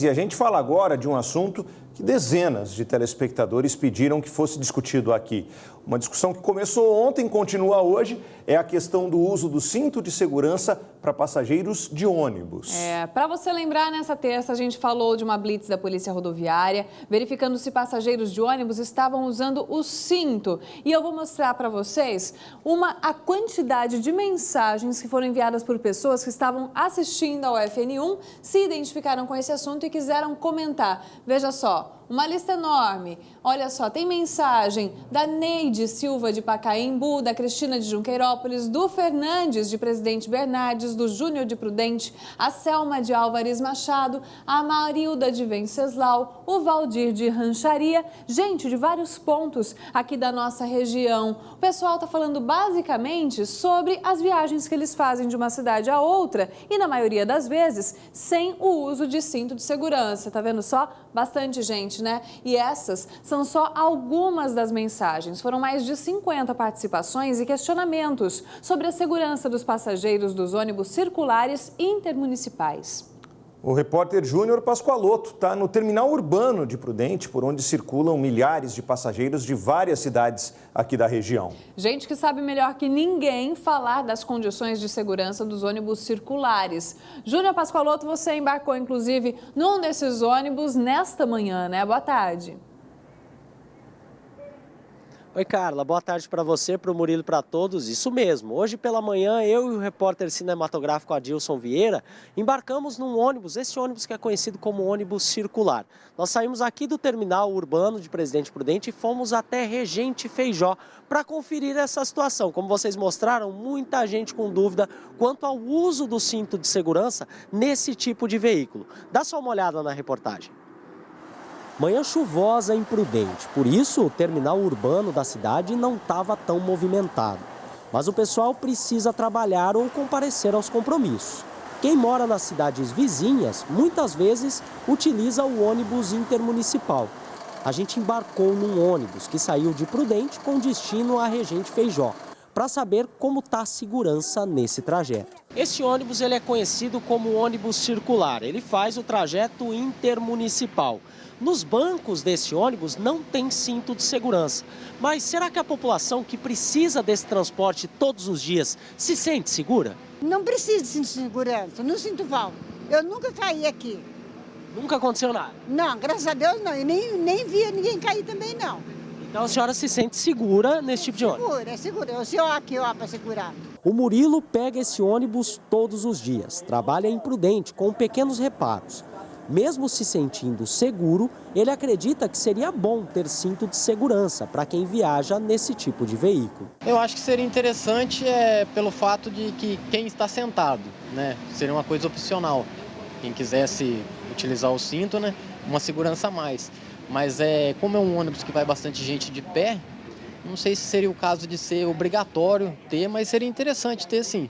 E a gente fala agora de um assunto que dezenas de telespectadores pediram que fosse discutido aqui. Uma discussão que começou ontem e continua hoje é a questão do uso do cinto de segurança para passageiros de ônibus. Para você lembrar, nessa terça a gente falou de uma blitz da Polícia Rodoviária, verificando se passageiros de ônibus estavam usando o cinto. E eu vou mostrar para vocês a quantidade de mensagens que foram enviadas por pessoas que estavam assistindo ao FN1, se identificaram com esse assunto e quiseram comentar. Veja só. Uma lista enorme. Olha só, tem mensagem da Neide Silva de Pacaembu, da Cristina de Junqueirópolis, do Fernandes de Presidente Bernardes, do Júnior de Prudente, a Selma de Álvares Machado, a Marilda de Venceslau, o Valdir de Rancharia, gente de vários pontos aqui da nossa região. O pessoal está falando basicamente sobre as viagens que eles fazem de uma cidade a outra e, na maioria das vezes, sem o uso de cinto de segurança. Tá vendo só? Bastante gente, né? E essas são só algumas das mensagens. Foram mais de 50 participações e questionamentos sobre a segurança dos passageiros dos ônibus circulares intermunicipais. O repórter Júnior Pascoaloto está no terminal urbano de Prudente, por onde circulam milhares de passageiros de várias cidades aqui da região. Gente que sabe melhor que ninguém falar das condições de segurança dos ônibus circulares. Júnior Pascoaloto, você embarcou inclusive num desses ônibus nesta manhã, né? Boa tarde. Oi, Carla. Boa tarde para você, para o Murilo e para todos. Isso mesmo. Hoje pela manhã, eu e o repórter cinematográfico Adilson Vieira embarcamos num ônibus, esse ônibus que é conhecido como ônibus circular. Nós saímos aqui do terminal urbano de Presidente Prudente e fomos até Regente Feijó para conferir essa situação. Como vocês mostraram, muita gente com dúvida quanto ao uso do cinto de segurança nesse tipo de veículo. Dá só uma olhada na reportagem. Manhã chuvosa em Prudente, por isso o terminal urbano da cidade não estava tão movimentado. Mas o pessoal precisa trabalhar ou comparecer aos compromissos. Quem mora nas cidades vizinhas, muitas vezes utiliza o ônibus intermunicipal. A gente embarcou num ônibus que saiu de Prudente com destino a Regente Feijó, para saber como está a segurança nesse trajeto. Esse ônibus ele é conhecido como ônibus circular, ele faz o trajeto intermunicipal. Nos bancos desse ônibus não tem cinto de segurança. Mas será que a população que precisa desse transporte todos os dias se sente segura? Não precisa de cinto de segurança, não sinto falta. Eu nunca caí aqui. Nunca aconteceu nada? Não, graças a Deus não. Eu nem via ninguém cair também não. Então a senhora se sente segura nesse tipo de ônibus? É segura. Eu sei aqui para segurar. O Murilo pega esse ônibus todos os dias. Trabalha em Prudente com pequenos reparos. Mesmo se sentindo seguro, ele acredita que seria bom ter cinto de segurança para quem viaja nesse tipo de veículo. Eu acho que seria interessante pelo fato de que quem está sentado, né, seria uma coisa opcional. Quem quisesse utilizar o cinto, né, uma segurança a mais. Mas como é um ônibus que vai bastante gente de pé, não sei se seria o caso de ser obrigatório ter, mas seria interessante ter sim.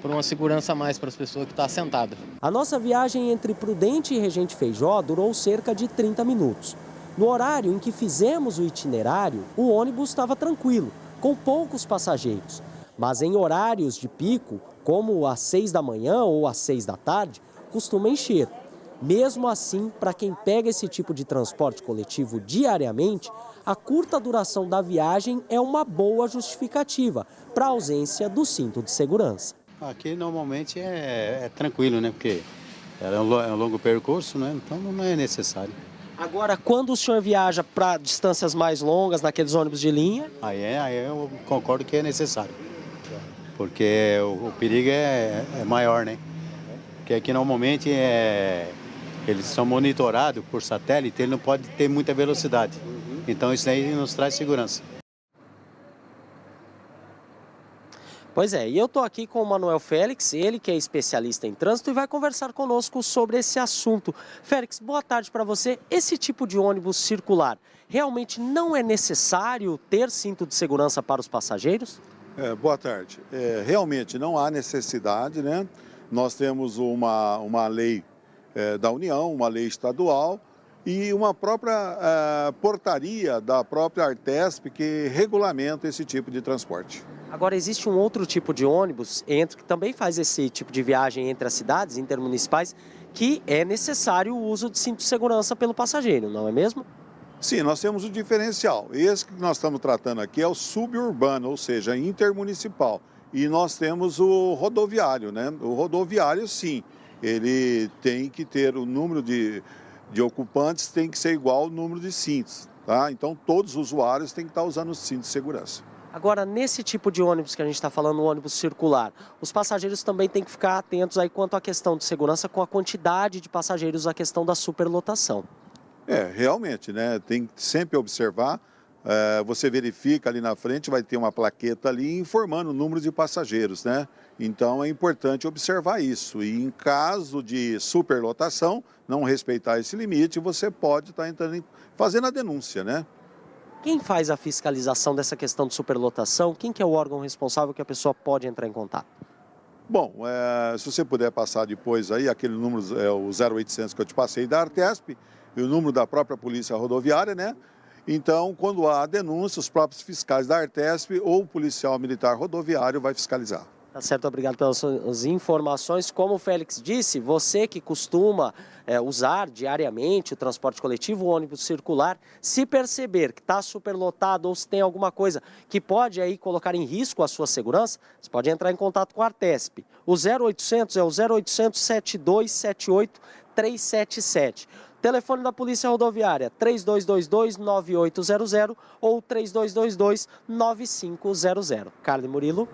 Por uma segurança a mais para as pessoas que estão sentadas. A nossa viagem entre Prudente e Regente Feijó durou cerca de 30 minutos. No horário em que fizemos o itinerário, o ônibus estava tranquilo, com poucos passageiros. Mas em horários de pico, como às 6 da manhã ou às 6 da tarde, costuma encher. Mesmo assim, para quem pega esse tipo de transporte coletivo diariamente, a curta duração da viagem é uma boa justificativa para a ausência do cinto de segurança. Aqui normalmente é tranquilo, né? Porque é um longo percurso, né? Então não é necessário. Agora, quando o senhor viaja para distâncias mais longas, naqueles ônibus de linha? Aí eu concordo que é necessário. Porque o perigo é maior, né? Porque aqui normalmente eles são monitorados por satélite, ele não pode ter muita velocidade. Então isso aí nos traz segurança. Pois é, e eu estou aqui com o Manuel Félix, ele que é especialista em trânsito e vai conversar conosco sobre esse assunto. Félix, boa tarde para você. Esse tipo de ônibus circular, realmente não é necessário ter cinto de segurança para os passageiros? Boa tarde. Realmente não há necessidade, né? Nós temos uma lei da União, uma lei estadual e uma própria portaria da própria Artesp que regulamenta esse tipo de transporte. Agora, existe um outro tipo de ônibus que também faz esse tipo de viagem entre as cidades intermunicipais, que é necessário o uso de cinto de segurança pelo passageiro, não é mesmo? Sim, nós temos o diferencial. Esse que nós estamos tratando aqui é o suburbano, ou seja, intermunicipal. E nós temos o rodoviário, né? O rodoviário, sim, ele tem que ter o número de ocupantes, tem que ser igual ao número de cintos, tá? Então, todos os usuários têm que estar usando o cinto de segurança. Agora, nesse tipo de ônibus que a gente está falando, o ônibus circular, os passageiros também têm que ficar atentos aí quanto à questão de segurança com a quantidade de passageiros, a questão da superlotação. Realmente, né? Tem que sempre observar. Você verifica ali na frente, vai ter uma plaqueta ali informando o número de passageiros, né? Então é importante observar isso. E em caso de superlotação, não respeitar esse limite, você pode estar fazendo a denúncia, né? Quem faz a fiscalização dessa questão de superlotação? Quem que é o órgão responsável que a pessoa pode entrar em contato? Bom, se você puder passar depois aí, aquele número, o 0800 que eu te passei da Artesp, e o número da própria Polícia Rodoviária, né? Então, quando há denúncia, os próprios fiscais da Artesp ou o policial militar rodoviário vai fiscalizar. Tá certo, obrigado pelas suas informações. Como o Félix disse, você que costuma usar diariamente o transporte coletivo, o ônibus circular, se perceber que está superlotado ou se tem alguma coisa que pode aí colocar em risco a sua segurança, você pode entrar em contato com a Artesp. O 0800 é o 0800 7278 377. Telefone da Polícia Rodoviária, 3222-9800 ou 3222-9500. Carlos Murilo.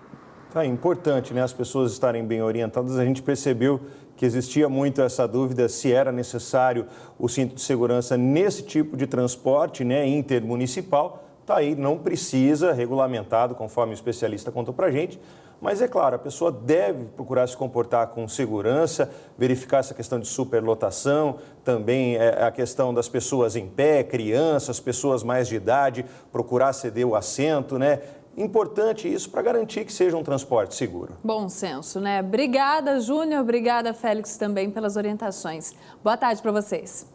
É importante, né, as pessoas estarem bem orientadas. A gente percebeu que existia muito essa dúvida se era necessário o cinto de segurança nesse tipo de transporte, né, intermunicipal. Está aí, não precisa, regulamentado, conforme o especialista contou para a gente. Mas é claro, a pessoa deve procurar se comportar com segurança, verificar essa questão de superlotação, também a questão das pessoas em pé, crianças, pessoas mais de idade, procurar ceder o assento, né? Importante isso para garantir que seja um transporte seguro. Bom senso, né? Obrigada, Júnior. Obrigada, Félix, também pelas orientações. Boa tarde para vocês.